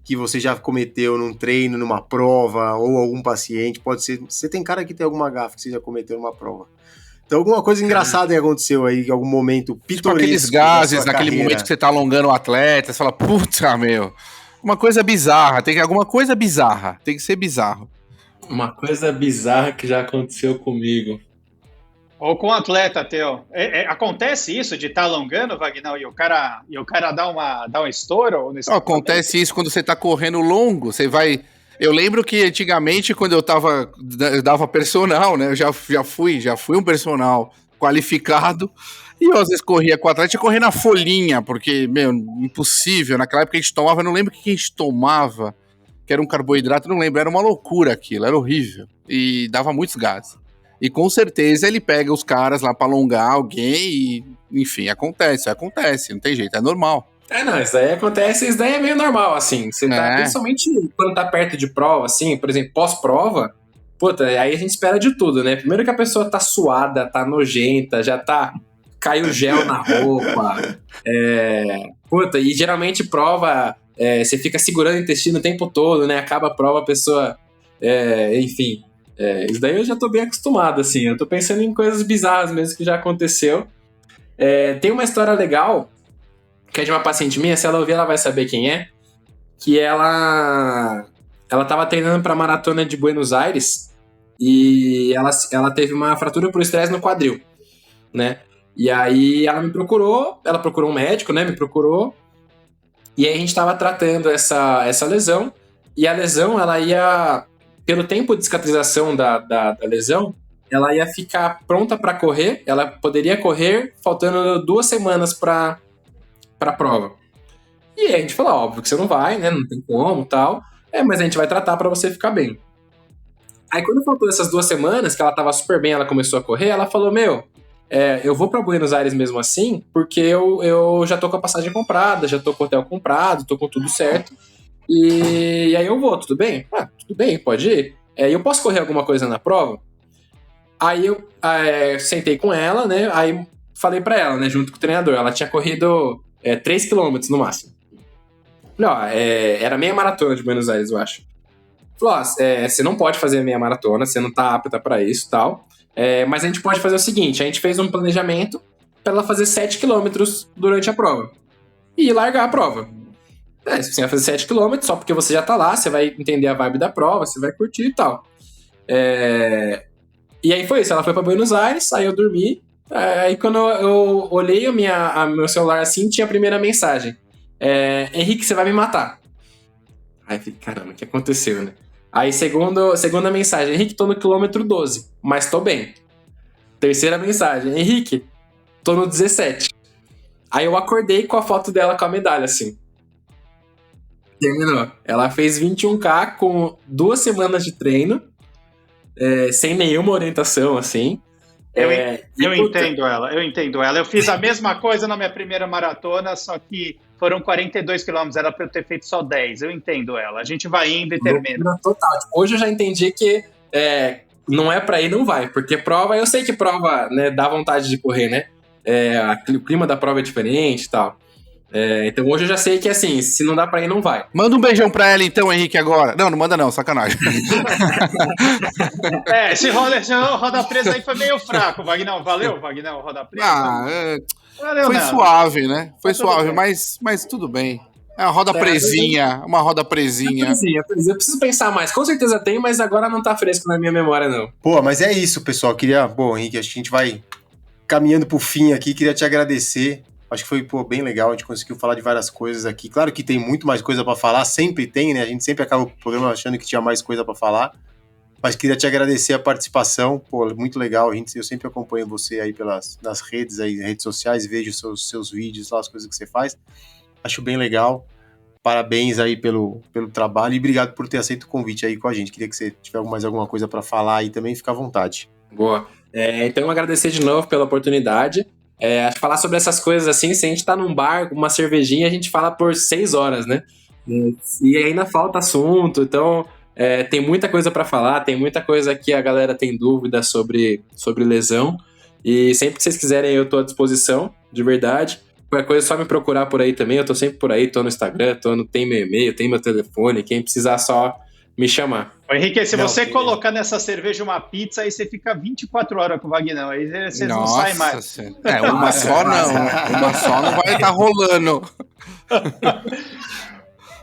que você já cometeu num treino, numa prova, ou algum paciente, pode ser... Você tem cara que tem alguma gafe que você já cometeu numa prova. Então alguma coisa engraçada que aconteceu aí, algum momento Tipo pitoresco aqueles da gases, sua naquele carreira. momento que você tá alongando o atleta, você fala, puta, meu. Uma coisa bizarra, tem que alguma coisa bizarra, tem que ser bizarro. Uma coisa bizarra que já aconteceu comigo. Ou com o atleta teu. Acontece isso de estar alongando, Vagnão, e o cara dá um estouro? Não, acontece isso quando você tá correndo longo, você vai... Eu lembro que antigamente, quando eu dava personal, né? Eu já fui um personal qualificado, e eu às vezes corria com o atleta e corria na folhinha, porque, meu, impossível. Naquela época a gente tomava, eu não lembro o que a gente tomava, que era um carboidrato, não lembro, era uma loucura aquilo, era horrível. E dava muitos gases. E com certeza ele pega os caras lá pra alongar alguém e, enfim, acontece, não tem jeito, é normal. Não, isso daí acontece, isso daí é meio normal, assim. Você tá, principalmente quando tá perto de prova, assim, por exemplo, pós-prova, puta, aí a gente espera de tudo, né? Primeiro que a pessoa tá suada, tá nojenta, já tá... Caiu gel na roupa. Puta, e geralmente prova, você fica segurando o intestino o tempo todo, né? Acaba a prova, a pessoa... enfim, isso daí eu já tô bem acostumado, assim. Eu tô pensando em coisas bizarras mesmo que já aconteceu. Tem uma história legal, que é de uma paciente minha, se ela ouvir ela vai saber quem é, que ela tava treinando pra maratona de Buenos Aires e ela teve uma fratura por estresse no quadril, né? E aí ela procurou um médico, né? Me procurou, e aí a gente tava tratando essa lesão, e a lesão, ela ia, pelo tempo de cicatrização da lesão, ela ia ficar pronta pra correr, ela poderia correr faltando 2 semanas pra prova. E aí a gente falou, óbvio que você não vai, né? Não tem como, tal. Mas a gente vai tratar pra você ficar bem. Aí quando faltou essas 2 semanas, que ela tava super bem, ela começou a correr, ela falou, eu vou pra Buenos Aires mesmo assim, porque eu já tô com a passagem comprada, já tô com o hotel comprado, tô com tudo certo. E aí eu vou, tudo bem? Tudo bem, pode ir. Eu posso correr alguma coisa na prova? Aí eu sentei com ela, né? Aí falei pra ela, né? Junto com o treinador. Ela tinha corrido 3 km no máximo. Não, era meia maratona de Buenos Aires, eu acho. Falou, você não pode fazer meia maratona, você não tá apta pra isso e tal. Mas a gente pode fazer o seguinte, a gente fez um planejamento pra ela fazer 7 km durante a prova. E largar a prova. Se você vai fazer 7 km, só porque você já tá lá, você vai entender a vibe da prova, você vai curtir e tal. E aí foi isso, ela foi pra Buenos Aires, aí eu dormi. Aí quando eu olhei meu celular assim, tinha a primeira mensagem. Henrique, você vai me matar. Aí eu falei, caramba, o que aconteceu, né? Aí segunda mensagem, Henrique, tô no quilômetro 12, mas tô bem. Terceira mensagem, Henrique, tô no 17. Aí eu acordei com a foto dela com a medalha, assim. Terminou. Ela fez 21K com 2 semanas de treino, sem nenhuma orientação, assim. Eu entendo ela. Eu fiz a mesma coisa na minha primeira maratona, só que foram 42 quilômetros, era pra eu ter feito só 10. Eu entendo ela. A gente vai indo e termina. Total. Hoje eu já entendi que não é pra ir, não vai. Porque prova, eu sei que prova, né, dá vontade de correr, né? O clima da prova é diferente e tal. Então hoje eu já sei que, assim, se não dá pra ir, não vai. Manda um beijão pra ela então, Henrique, agora. Não manda não, sacanagem. Esse roda presa aí foi meio fraco, Vagnão. Valeu, Vagnão, roda presa? Valeu, foi não. suave, né? Foi suave, bem. mas tudo bem. É uma roda presinha, uma roda presinha. Eu preciso pensar mais. Com certeza tem, mas agora não tá fresco na minha memória, não. Pô, mas é isso, pessoal. Bom, Henrique, acho que a gente vai caminhando pro fim aqui. Queria te agradecer Acho que foi bem legal, a gente conseguiu falar de várias coisas aqui. Claro que tem muito mais coisa para falar, sempre tem, né? A gente sempre acaba o programa achando que tinha mais coisa para falar. Mas queria te agradecer a participação, muito legal. Eu sempre acompanho você aí nas redes sociais, vejo seus vídeos lá, as coisas que você faz. Acho bem legal. Parabéns aí pelo trabalho e obrigado por ter aceito o convite aí com a gente. Queria que você tiver mais alguma coisa para falar aí também, fica à vontade. Boa. Então, agradecer de novo pela oportunidade. Acho que falar sobre essas coisas assim, se a gente tá num bar com uma cervejinha, a gente fala por 6 horas, né? E ainda falta assunto, então tem muita coisa para falar, tem muita coisa que a galera tem dúvida sobre lesão. E sempre que vocês quiserem, eu tô à disposição, de verdade. Qualquer coisa é só me procurar por aí também, eu tô sempre por aí, tô no Instagram, tem meu e-mail, tem meu telefone, quem precisar só me chamar. Ô, Henrique, se você colocar nessa cerveja uma pizza, aí você fica 24 horas com o Vagnão, aí vocês não saem mais. Uma só não vai estar rolando.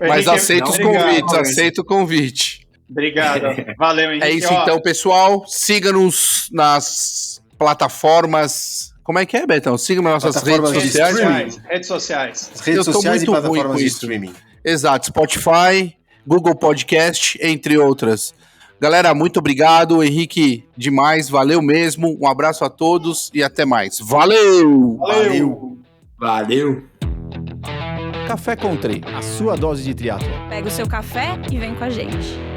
Mas aceito o convite. Obrigado, valeu, Henrique. É isso então, pessoal, siga-nos nas plataformas... Como é que é, Betão? Siga-nos nas nossas redes sociais. Redes sociais. Redes sociais e plataformas de streaming. Exato, Spotify, Google Podcast, entre outras. Galera, muito obrigado. Henrique, demais. Valeu mesmo. Um abraço a todos e até mais. Valeu! Valeu! Café Country, a sua dose de triatlo. Pega o seu café e vem com a gente.